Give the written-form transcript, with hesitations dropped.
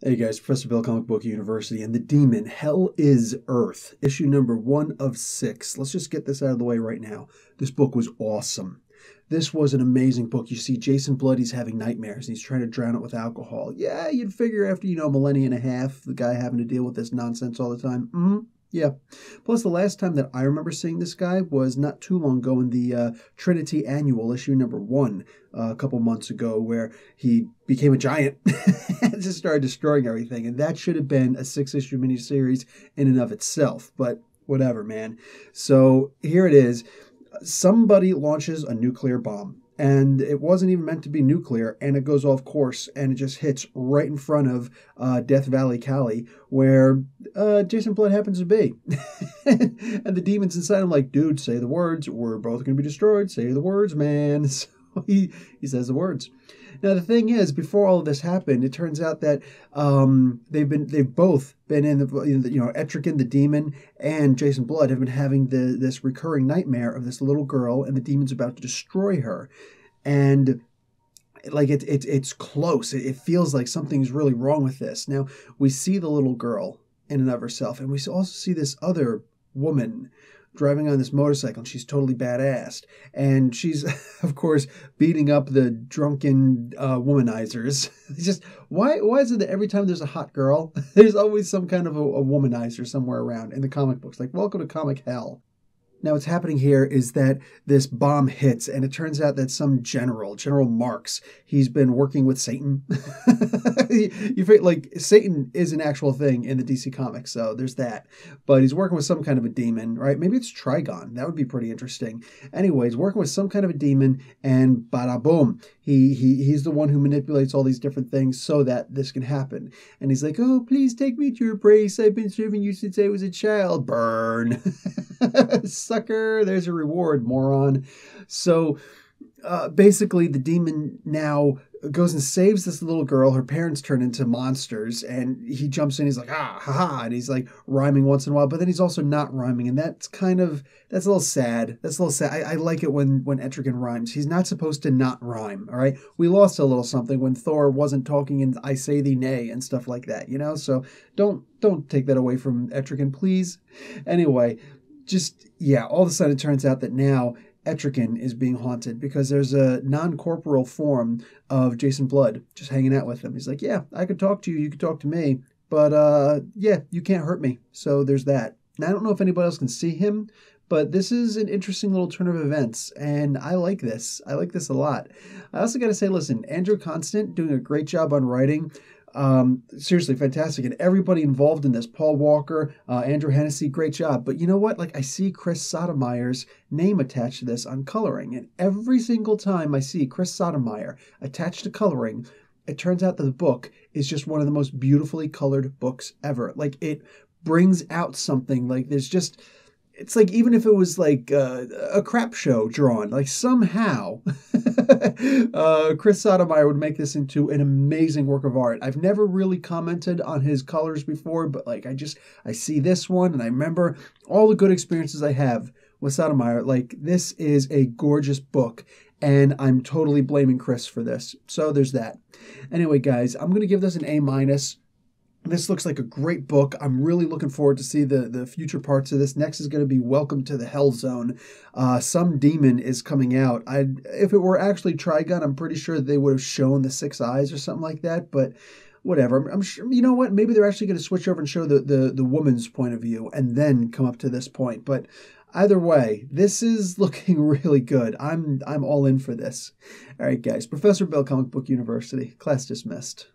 Hey guys, Professor Bill, Comic Book University, and The Demon, Hell is Earth, issue number 1 of 6. Let's just get this out of the way right now. This book was awesome. This was an amazing book. You see Jason Blood, he's having nightmares, and he's trying to drown it with alcohol. Yeah, you'd figure after, a millennia and a half, the guy having to deal with this nonsense all the time. Yeah. Plus, the last time that I remember seeing this guy was not too long ago in the Trinity Annual, issue number 1, a couple months ago, where he became a giant and just started destroying everything. And that should have been a 6-issue miniseries in and of itself. But whatever, man. So here it is. Somebody launches a nuclear bomb. And it wasn't even meant to be nuclear, and it goes off course, and it just hits right in front of Death Valley, Cali, where Jason Blood happens to be. And the demons inside him like, dude, say the words. We're both going to be destroyed. Say the words, man. So he says the words. Now, the thing is, before all of this happened, it turns out that they've both been in Etrigan, the demon, and Jason Blood have been having this recurring nightmare of this little girl, and the demon's about to destroy her. And like it's close. It feels like something's really wrong with this. Now, we see the little girl in and of herself, and we also see this other woman driving on this motorcycle, and she's totally badass. And she's, of course, beating up the drunken womanizers. It's just, why is it that every time there's a hot girl, there's always some kind of a womanizer somewhere around in the comic books? Like, welcome to comic hell. Now, what's happening here is that this bomb hits, and it turns out that some General Marx, he's been working with Satan. You feel like Satan is an actual thing in the DC Comics, so there's that. But he's working with some kind of a demon, right? Maybe it's Trigon. That would be pretty interesting. Anyways, working with some kind of a demon, and bada boom, he's the one who manipulates all these different things so that this can happen. And he's like, oh, please take me to your place. I've been serving you since I was a child. Burn. Sucker, there's a reward, moron. So basically the demon now goes and saves this little girl. Her parents turn into monsters, and he jumps in. He's like, ah, ha, ha, and he's like rhyming once in a while, but then he's also not rhyming, and that's a little sad. That's a little sad. I like it when Etrigan rhymes. He's not supposed to not rhyme, all right? We lost a little something when Thor wasn't talking in I say thee nay and stuff like that, So don't take that away from Etrigan, please. Anyway, all of a sudden it turns out that now Etrigan is being haunted because there's a non-corporeal form of Jason Blood just hanging out with him. He's like, yeah, I could talk to you, you could talk to me, but you can't hurt me. So there's that. Now, I don't know if anybody else can see him, but this is an interesting little turn of events, and I like this. I like this a lot. I also got to say, listen, Andrew Constant doing a great job on writing. Seriously, fantastic. And everybody involved in this, Paul Walker, Andrew Hennessy, great job. But you know what? Like, I see Chris Sotomayer's name attached to this on coloring. And every single time I see Chris Sotomayor attached to coloring, it turns out that the book is just one of the most beautifully colored books ever. Like, it brings out something. Like, it's like even if it was like a crap show drawn, like somehow Chris Sotomayor would make this into an amazing work of art. I've never really commented on his colors before, but like I see this one and I remember all the good experiences I have with Sotomayor. Like, this is a gorgeous book, and I'm totally blaming Chris for this. So there's that. Anyway, guys, I'm going to give this an A-. This looks like a great book. I'm really looking forward to see the future parts of this. Next is going to be Welcome to the Hell Zone. Some demon is coming out. If it were actually Trigon, I'm pretty sure they would have shown the 6 eyes or something like that, but whatever. I'm sure, you know what? Maybe they're actually going to switch over and show the woman's point of view and then come up to this point. But either way, this is looking really good. I'm all in for this. All right, guys. Professor Bill, Comic Book University. Class dismissed.